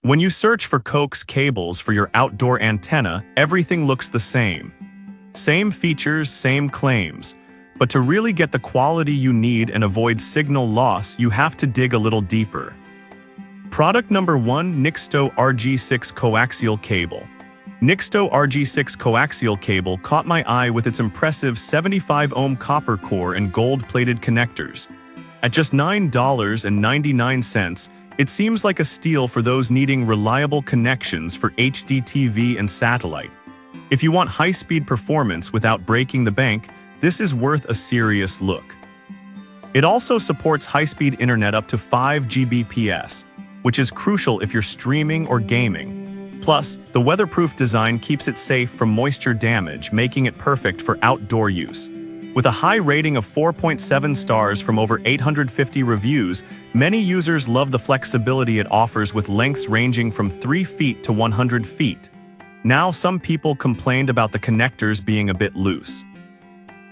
When you search for Coax cables for your outdoor antenna, everything looks the same. Same features, same claims. But to really get the quality you need and avoid signal loss, you have to dig a little deeper. Product number 1, Nixto RG6 coaxial cable. Nixto RG6 coaxial cable caught my eye with its impressive 75-ohm copper core and gold-plated connectors. At just $9.99, it seems like a steal for those needing reliable connections for HD TV and satellite. If you want high-speed performance without breaking the bank, this is worth a serious look. It also supports high-speed internet up to 5 Gbps, which is crucial if you're streaming or gaming. Plus, the weatherproof design keeps it safe from moisture damage, making it perfect for outdoor use. With a high rating of 4.7 stars from over 850 reviews, many users love the flexibility it offers with lengths ranging from 3 feet to 100 feet. Now, some people complained about the connectors being a bit loose.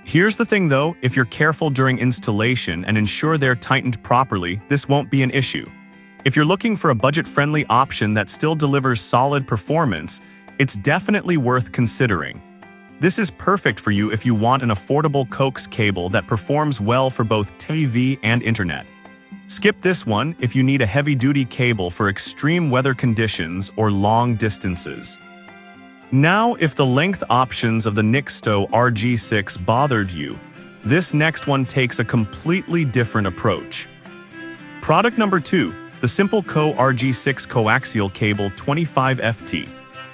Here's the thing though, if you're careful during installation and ensure they're tightened properly, this won't be an issue. If you're looking for a budget-friendly option that still delivers solid performance, it's definitely worth considering. This is perfect for you if you want an affordable Coax cable that performs well for both TV and internet. Skip this one if you need a heavy-duty cable for extreme weather conditions or long distances. Now, if the length options of the Nixto RG6 bothered you, this next one takes a completely different approach. Product number 2, the Simple Co RG6 coaxial cable 25FT.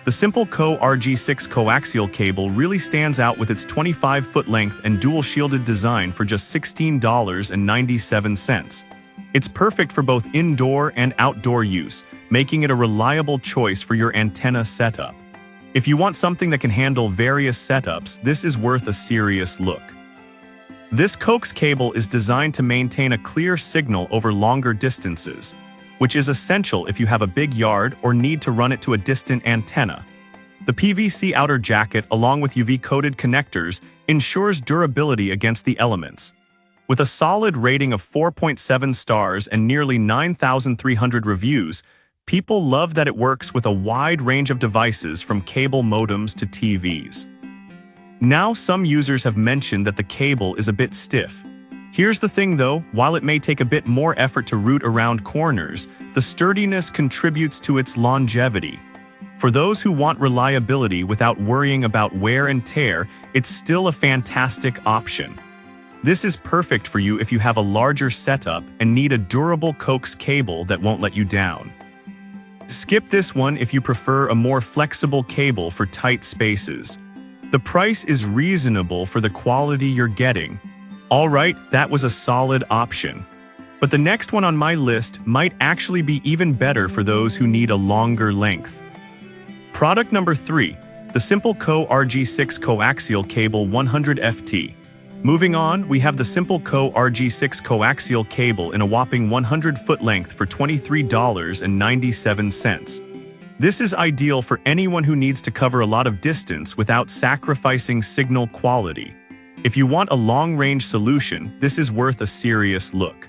The Simple Co RG6 coaxial cable really stands out with its 25-foot length and dual-shielded design for just $16.97. It's perfect for both indoor and outdoor use, making it a reliable choice for your antenna setup. If you want something that can handle various setups, this is worth a serious look. This Coax cable is designed to maintain a clear signal over longer distances, which is essential if you have a big yard or need to run it to a distant antenna. The PVC outer jacket, along with UV-coated connectors, ensures durability against the elements. With a solid rating of 4.7 stars and nearly 9,300 reviews, people love that it works with a wide range of devices from cable modems to TVs. Now, some users have mentioned that the cable is a bit stiff. Here's the thing though, while it may take a bit more effort to route around corners, the sturdiness contributes to its longevity. For those who want reliability without worrying about wear and tear, it's still a fantastic option. This is perfect for you if you have a larger setup and need a durable Coax cable that won't let you down. Skip this one if you prefer a more flexible cable for tight spaces. The price is reasonable for the quality you're getting. Alright, that was a solid option. But the next one on my list might actually be even better for those who need a longer length. Product number 3, the Simple Co RG6 coaxial cable 100FT. Moving on, we have the Simple Co RG6 coaxial cable in a whopping 100-foot length for $23.97. This is ideal for anyone who needs to cover a lot of distance without sacrificing signal quality. If you want a long-range solution, this is worth a serious look.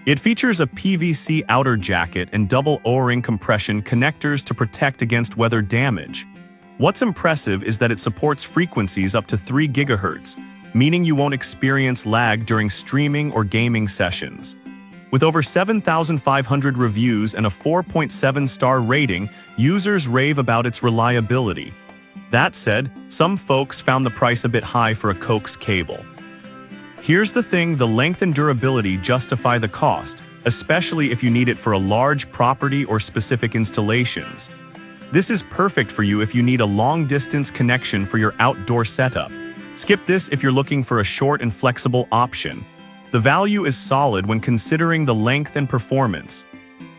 It features a PVC outer jacket and double O-ring compression connectors to protect against weather damage. What's impressive is that it supports frequencies up to 3 GHz, meaning you won't experience lag during streaming or gaming sessions. With over 7,500 reviews and a 4.7-star rating, users rave about its reliability. That said, some folks found the price a bit high for a Coax cable. Here's the thing, the length and durability justify the cost, especially if you need it for a large property or specific installations. This is perfect for you if you need a long-distance connection for your outdoor setup. Skip this if you're looking for a short and flexible option. The value is solid when considering the length and performance.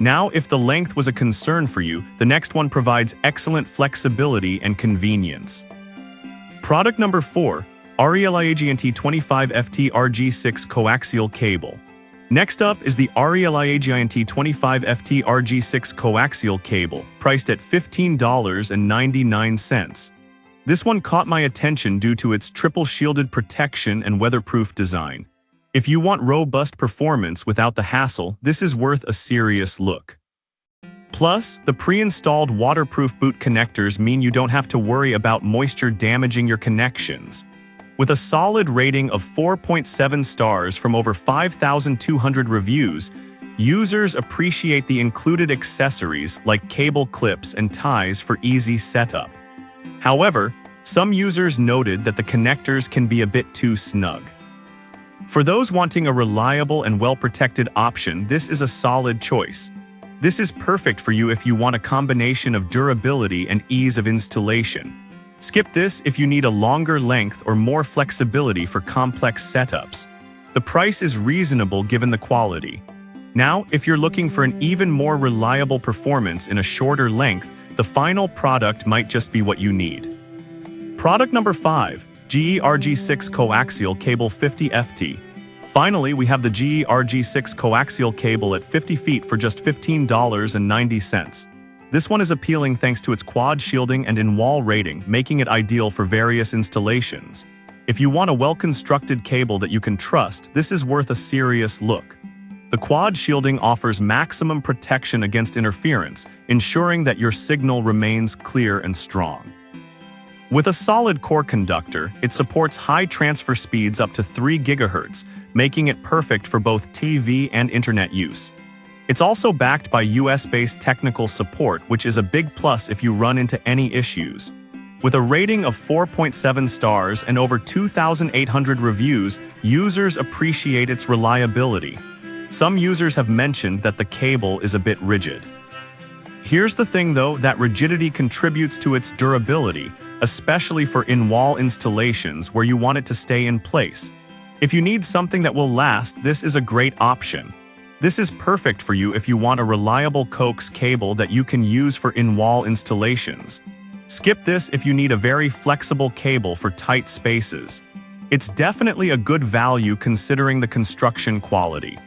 Now, if the length was a concern for you, the next one provides excellent flexibility and convenience. Product number 4, Ariel IAGNT 25FT RG6 coaxial cable. Next up is the Ariel IAGNT 25FT RG6 coaxial cable, priced at $15.99. This one caught my attention due to its triple-shielded protection and weatherproof design. If you want robust performance without the hassle, this is worth a serious look. Plus, the pre-installed waterproof boot connectors mean you don't have to worry about moisture damaging your connections. With a solid rating of 4.7 stars from over 5,200 reviews, users appreciate the included accessories like cable clips and ties for easy setup. However, some users noted that the connectors can be a bit too snug. For those wanting a reliable and well-protected option, this is a solid choice. This is perfect for you if you want a combination of durability and ease of installation. Skip this if you need a longer length or more flexibility for complex setups. The price is reasonable given the quality. Now, if you're looking for an even more reliable performance in a shorter length, the final product might just be what you need. Product number 5, GE RG6 Coaxial Cable 50 FT. Finally, we have the GE RG6 coaxial cable at 50 feet for just $15.90. This one is appealing thanks to its quad shielding and in-wall rating, making it ideal for various installations. If you want a well-constructed cable that you can trust, this is worth a serious look. The quad shielding offers maximum protection against interference, ensuring that your signal remains clear and strong. With a solid core conductor, it supports high transfer speeds up to 3 GHz, making it perfect for both TV and internet use. It's also backed by US-based technical support, which is a big plus if you run into any issues. With a rating of 4.7 stars and over 2,800 reviews, users appreciate its reliability. Some users have mentioned that the cable is a bit rigid. Here's the thing though, that rigidity contributes to its durability, especially for in-wall installations where you want it to stay in place. If you need something that will last, this is a great option. This is perfect for you if you want a reliable coax cable that you can use for in-wall installations. Skip this if you need a very flexible cable for tight spaces. It's definitely a good value considering the construction quality.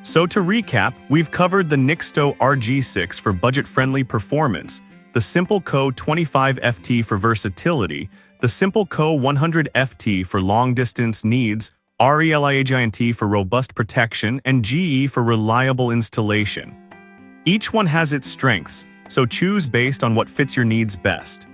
So to recap, we've covered the Nixto RG6 for budget-friendly performance, the Simple Co 25 FT for versatility, the Simple Co 100 FT for long-distance needs, Ariel for robust protection, and GE for reliable installation. Each one has its strengths, so choose based on what fits your needs best.